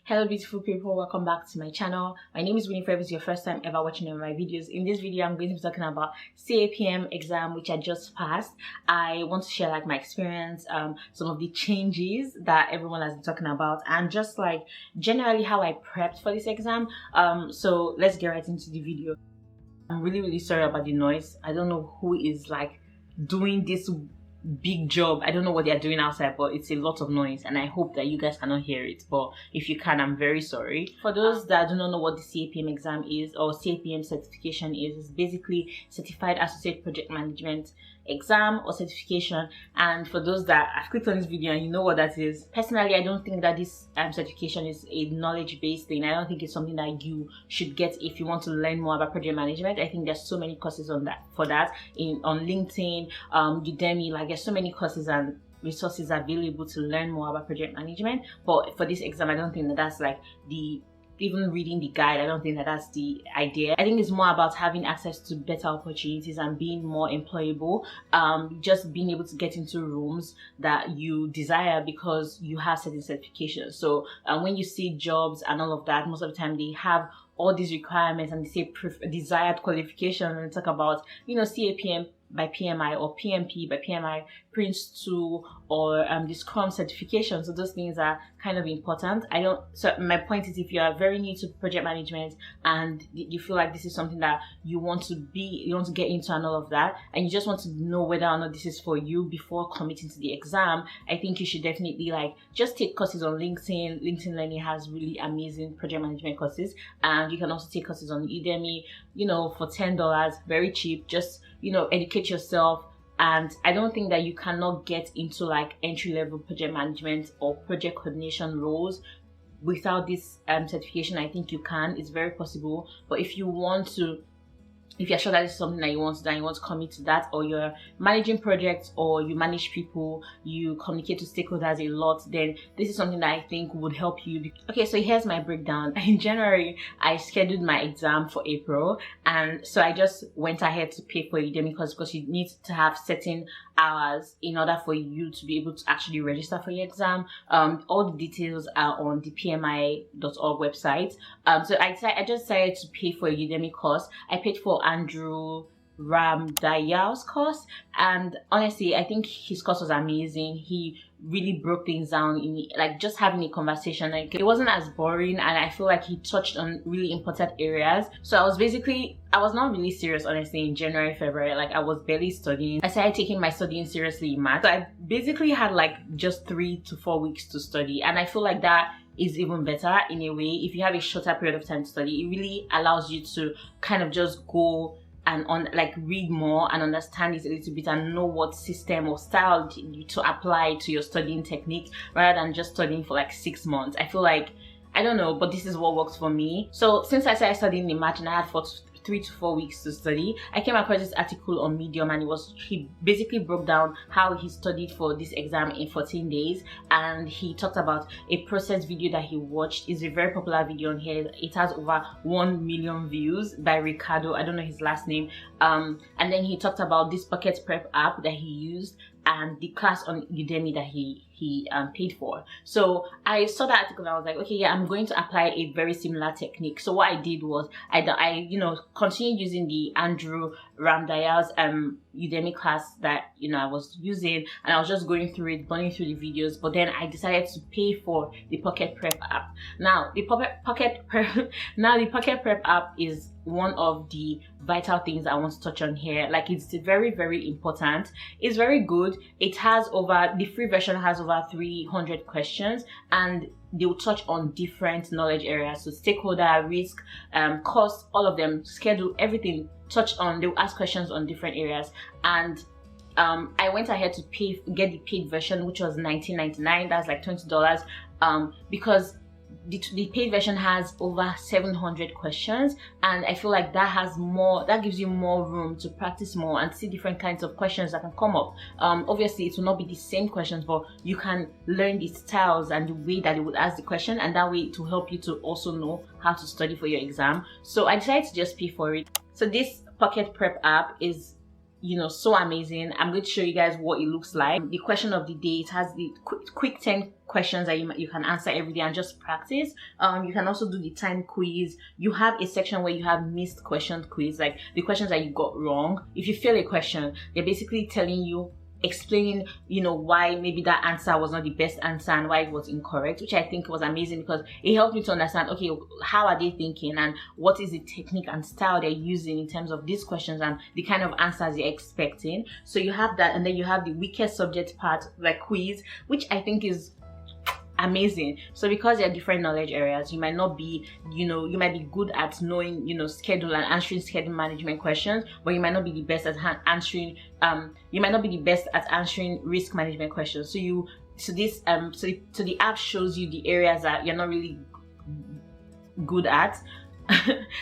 Hello beautiful people, welcome back to my channel. My name is Winnie. If it's your first time ever watching any of my videos, in this video I'm going to be talking about CAPM exam which I just passed. I want to share my experience, some of the changes that everyone has been talking about, and just generally how I prepped for this exam. So let's get right into the video. I'm really sorry about the noise. I don't know who is doing this big job. I don't know what they're doing outside, but it's a lot of noise and I hope that you guys cannot hear it, but if you can, I'm very sorry. For those that do not know what the CAPM exam is, or CAPM certification is, it's basically Certified Associate Project Management exam or certification. And for those that have clicked on this video and you know what that is, personally I don't think that this certification is a knowledge-based thing. I don't think it's something that you should get if you want to learn more about project management. I think there's so many courses on that on LinkedIn, Udemy. There's so many courses and resources available to learn more about project management. But for this exam, I don't think that that's even reading the guide, I don't think that that's the idea. I think it's more about having access to better opportunities and being more employable, just being able to get into rooms that you desire because you have certain certifications. So when you see jobs and all of that, most of the time they have all these requirements and they say desired qualification, and talk about, CAPM by PMI or PMP by PMI, Prince 2, or the Scrum certification. So those things are kind of important. So my point is, if you are very new to project management and you feel like this is something that you want to get into and all of that, and you just want to know whether or not this is for you before committing to the exam, I think you should definitely just take courses on LinkedIn. LinkedIn Learning has really amazing project management courses, and you can also take courses on Udemy, for $10, very cheap. Just educate yourself. And I don't think that you cannot get into entry-level project management or project coordination roles without this certification. I think you can. It's very possible. But if you're sure that this is something that you want to commit to that, or you're managing projects, or you manage people, you communicate to stakeholders a lot, then this is something that I think would help you. Okay, so here's my breakdown. In January, I scheduled my exam for April, and so I just went ahead to pay for Udemy because you need to have certain hours in order for you to be able to actually register for your exam. All the details are on the pmi.org website. So I just decided to pay for a Udemy course. I paid for Andrew Ramdayal's course, and honestly I think his course was amazing. He really broke things down in just having a conversation. It wasn't as boring, and I feel like he touched on really important areas. So I was not really serious, honestly, in January, February. I was barely studying. I started taking my studying seriously in March. So I basically had just 3 to 4 weeks to study, and I feel like that is even better in a way. If you have a shorter period of time to study, it really allows you to kind of just go and read more and understand it a little bit and know what system or style to apply to your studying technique, rather than just studying for 6 months. I feel I don't know, but this is what works for me. So since I started studying in March and I had 3 to 4 weeks to study, I came across this article on Medium, and he basically broke down how he studied for this exam in 14 days, and he talked about a process video that he watched. It's a very popular video on here. It has over 1 million views, by Ricardo. I don't know his last name. And then he talked about this Pocket Prep app that he used, and the class on Udemy that he paid for. So I saw that article and I was like, okay, yeah, I'm going to apply a very similar technique. So what I did was I continued using the Andrew Ramdayal's Udemy class that I was using, and I was just going through it, burning through the videos. But then I decided to pay for the Pocket Prep app. Now the Pocket Prep app is one of the vital things I want to touch on here. It's very important. It's very good. The free version has over 300 questions, and they'll touch on different knowledge areas. So stakeholder, risk, cost, all of them, schedule, everything they'll ask questions on different areas. And I went ahead to get the paid version, which was $19.99. That's $20, because the paid version has over 700 questions, and I feel that gives you more room to practice more and see different kinds of questions that can come up. Obviously it will not be the same questions, but you can learn the styles and the way that it would ask the question, and that way it will help you to also know how to study for your exam. So I decided to just pay for it. So this Pocket Prep app is so amazing. I'm going to show you guys what it looks like. The question of the day, it has the quick 10 questions that you can answer every day and just practice. You can also do the time quiz. You have a section where you have missed question quiz, like the questions that you got wrong. If you fail a question, they're basically telling you, explaining why maybe that answer was not the best answer and why it was incorrect, which I think was amazing because it helped me to understand, okay, how are they thinking and what is the technique and style they're using in terms of these questions and the kind of answers they're expecting. So you have that, and then you have the weakest subject part, like quiz, which I think is amazing. So because there are different knowledge areas, you might not be, you might be good at knowing, schedule and answering schedule management questions, but you might not be the best at answering, you might not be the best at answering risk management questions. So the app shows you the areas that you're not really good at.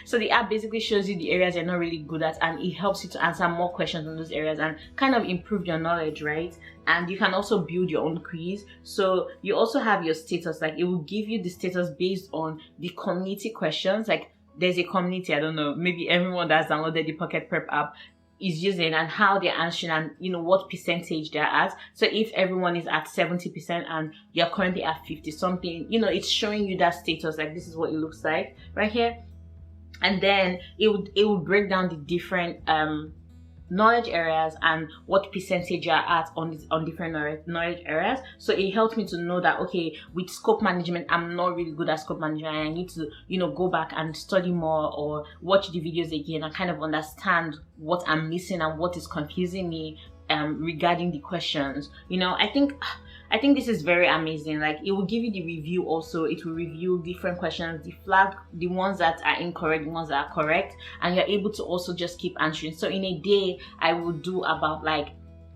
So the app basically shows you the areas you're not really good at, and it helps you to answer more questions on those areas and kind of improve your knowledge, right? And you can also build your own quiz. So you also have your status, like it will give you the status based on the community questions. Like there's a community, I don't know, maybe everyone that's downloaded the Pocket Prep app is using and how they're answering and what percentage they're at. So if everyone is at 70% and you're currently at 50 something, it's showing you that status, like this is what it looks like right here. And then it would break down the different knowledge areas and what percentage you're at on different knowledge areas. So it helped me to know that, okay, with scope management, I'm not really good at scope management, and I need to go back and study more or watch the videos again and kind of understand what I'm missing and what is confusing me regarding the questions. I think this is very amazing. Like it will give you the review also. It will review different questions, the flag, the ones that are incorrect, the ones that are correct, and you're able to also just keep answering. So in a day, I will do about like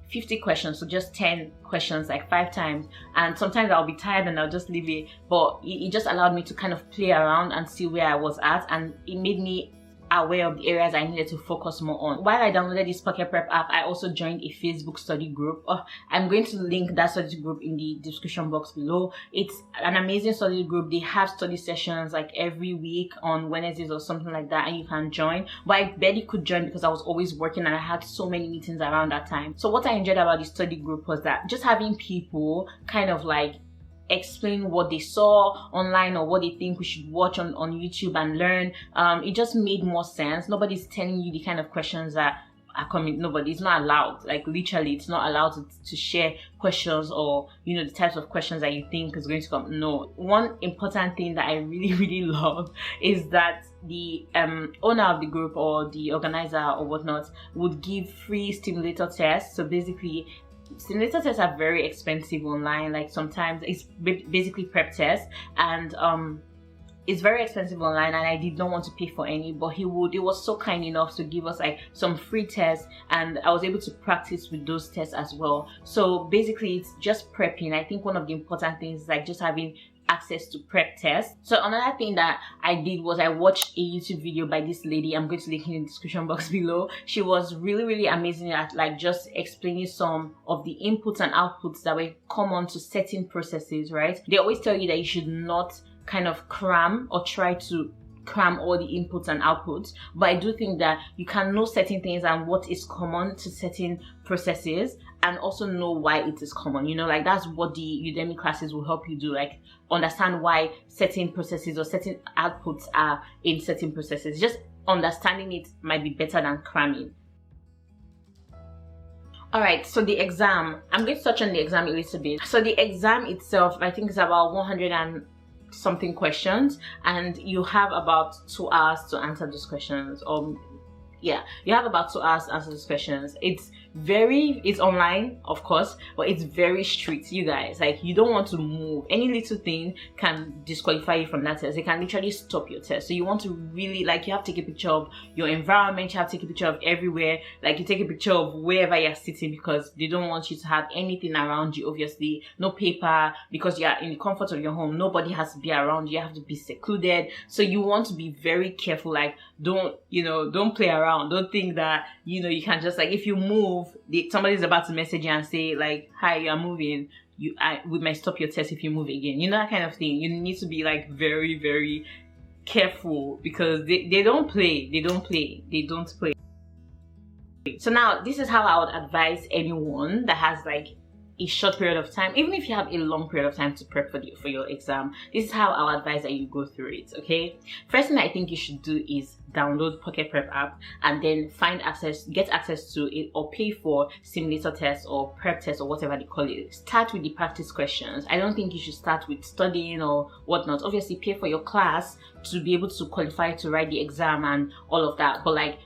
50 questions, so just 10 questions like 5 times, and sometimes I'll be tired and I'll just leave it, but it just allowed me to kind of play around and see where I was at, and it made me aware of the areas I needed to focus more on. While I downloaded this Pocket Prep app, I also joined a Facebook study group. I'm going to link that study group in the description box below. It's an amazing study group. They have study sessions like every week on Wednesdays or something like that, and you can join. But I barely could join because I was always working and I had so many meetings around that time. So what I enjoyed about the study group was that just having people kind of like explain what they saw online or what they think we should watch on YouTube and learn. It just made more sense. Nobody's telling you the kind of questions that are coming. Nobody's not allowed, like literally it's not allowed to share questions or the types of questions that you think is going to come. No. One important thing that I really love is that the owner of the group or the organizer or whatnot would give free stimulator tests. So basically stimulator tests are very expensive online. Like sometimes it's basically prep tests, and it's very expensive online, and I did not want to pay for any, but he was so kind enough to give us like some free tests, and I was able to practice with those tests as well. So basically it's just prepping. I think one of the important things is like just having access to prep tests. So another thing that I did was I watched a YouTube video by this lady. I'm going to link in the description box below. She was really amazing at like just explaining some of the inputs and outputs that were common to certain processes, right? They always tell you that you should not kind of cram or try to cram all the inputs and outputs, but I do think that you can know certain things and what is common to certain processes, and also know why it is common. Like that's what the Udemy classes will help you do, like understand why certain processes or certain outputs are in certain processes. Just understanding it might be better than cramming. Alright, so the exam, I'm going to touch on the exam a little bit. So the exam itself, I think, is about 100 and something questions, and you have about 2 hours to answer those questions. Yeah, you have about 2 hours to answer those questions. It's online, of course, but it's very strict, you guys. Like, you don't want to move. Any little thing can disqualify you from that test. They can literally stop your test. So you want to really, like, you have to take a picture of your environment. You have to take a picture of everywhere. Like, you take a picture of wherever you're sitting, because they don't want you to have anything around you, obviously. No paper, because you're in the comfort of your home. Nobody has to be around you. You have to be secluded. So you want to be very careful. Like, don't play around. Don't think that, you can just, like, if you move, somebody's about to message you and say, like, hi, you're moving. We might stop your test if you move again. That kind of thing. You need to be, like, very careful, because they don't play. They don't play. So now this is how I would advise anyone that has like a short period of time, even if you have a long period of time to prep for your exam. This is how I would advise that you go through it. Okay, first thing I think you should do is download Pocket Prep app and then get access to it, or pay for simulator tests or prep tests or whatever they call it. Start with the practice questions. I don't think you should start with studying or whatnot. Obviously pay for your class to be able to qualify to write the exam and all of that, but like,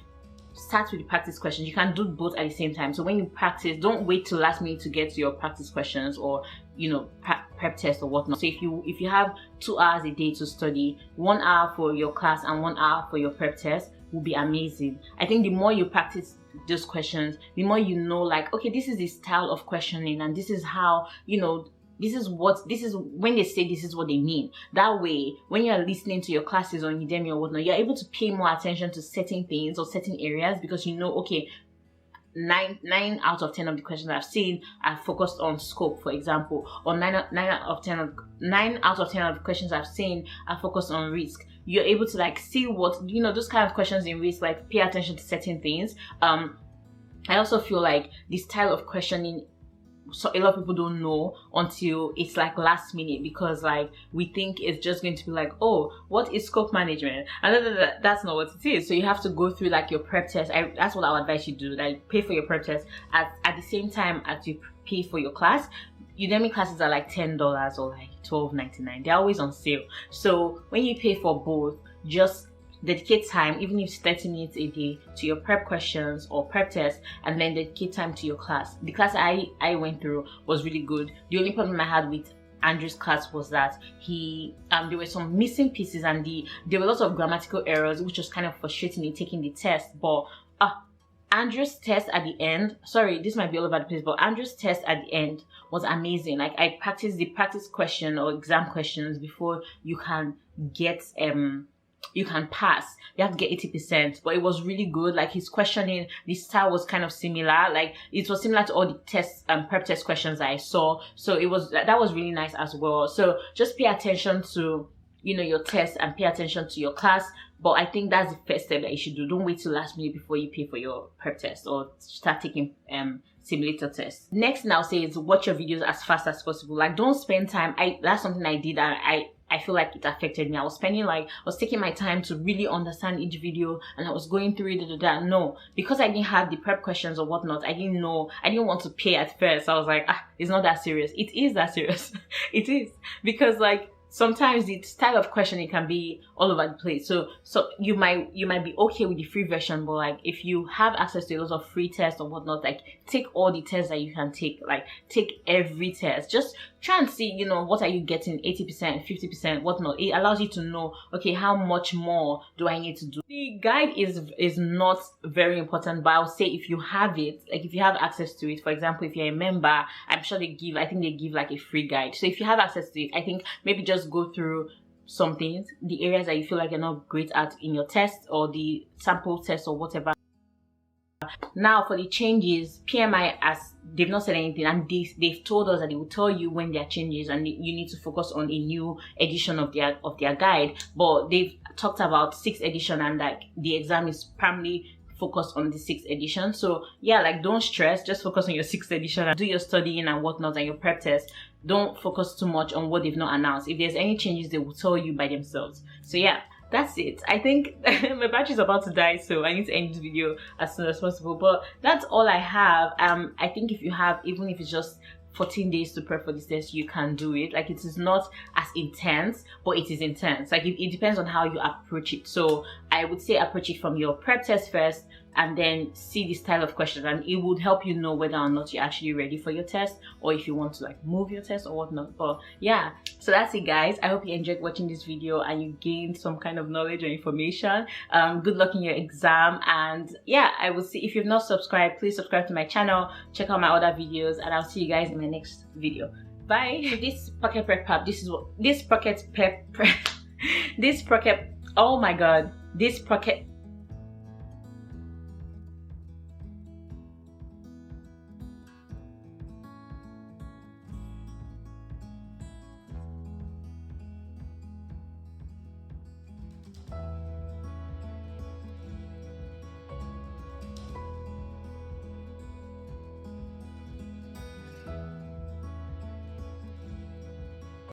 start with the practice questions. You can do both at the same time. So when you practice, don't wait till last minute to get to your practice questions or, you know, prep test or whatnot. So if you have 2 hours a day to study, 1 hour for your class and 1 hour for your prep test will be amazing. I think the more you practice those questions, the more you know, like, okay, this is the style of questioning and this is how, you know, this is when they say this is what they mean. That way, when you're listening to your classes on Udemy or whatnot, you're able to pay more attention to certain things or certain areas, because you know, okay, 9 out of 10 of the questions I've seen are focused on scope, for example, or 9 out of 10 of the questions I've seen are focused on risk. You're able to like see what, you know, those kind of questions in risk, like pay attention to certain things. I also feel like the style of questioning, so a lot of people don't know until it's like last minute, because like we think it's just going to be like, oh, what is scope management, and that's not what it is. So you have to go through like your prep test. That's what I would advise you do, like pay for your prep test at the same time as you pay for your class. Udemy classes are like $10 or like $12.99. They're always on sale. So when you pay for both, just dedicate time, even if it's 30 minutes a day, to your prep questions or prep tests, and then dedicate time to your class. The class I went through was really good. The only problem I had with Andrew's class was that there were some missing pieces, and there were lots of grammatical errors, which was kind of frustrating in taking the test. But Andrew's test at the end, sorry, this might be all over the place, but Andrew's test at the end was amazing. Like, I practiced the practice question or exam questions before you can get you can pass. You have to get 80%, but it was really good. Like, his questioning, the style was kind of similar. Like, it was similar to all the tests, prep test questions that I saw. So that was really nice as well. So just pay attention to, you know, your test and pay attention to your class. But I think that's the first step that you should do. Don't wait till last minute before you pay for your prep test or start taking simulator tests. Next, now say is watch your videos as fast as possible. Like, don't spend time. That's something I did, and I feel like it affected me. I was taking my time to really understand each video, and I was going through it. No, because I didn't have the prep questions or whatnot, I didn't want to pay at first. I was like, it's not that serious. It is that serious. It is, because like, sometimes the style of questioning can be all over the place. So you might be okay with the free version, but like, if you have access to a lot of free tests or whatnot, like, take all the tests that you can take. Like, take every test. Just try and see, you know, what are you getting, 80%, 50%, whatnot. It allows you to know, okay, how much more do I need to do? The guide is not very important, but I'll say if you have it, like if you have access to it, for example, if you're a member, I'm sure they give like a free guide. So if you have access to it, I think maybe just go through some things, the areas that you feel like you're not great at in your test or the sample test or whatever. Now for the changes, PMI, as they've not said anything, and they've told us that they will tell you when there are changes, and you need to focus on a new edition of their guide. But they've talked about 6th edition, and like the exam is primarily focused on the 6th edition. So yeah, like, don't stress, just focus on your 6th edition and do your studying and whatnot and your prep test. Don't focus too much on what they've not announced. If there's any changes, they will tell you by themselves. So yeah, that's it. I think my battery is about to die, so I need to end this video as soon as possible. But that's all I have. I think if you have, even if it's just 14 days to prep for this test, you can do it. Like, it is not as intense, but it is intense. Like, it depends on how you approach it. So I would say approach it from your prep test first, and then see the style of questions, and it would help you know whether or not you're actually ready for your test, or if you want to like move your test or whatnot. But yeah, so that's it, guys. I hope you enjoyed watching this video and you gained some kind of knowledge or information. Good luck in your exam, and yeah, I will see. If you've not subscribed, please subscribe to my channel, check out my other videos, and I'll see you guys in my next video. Bye. So this pocket prep app, oh my god, this pocket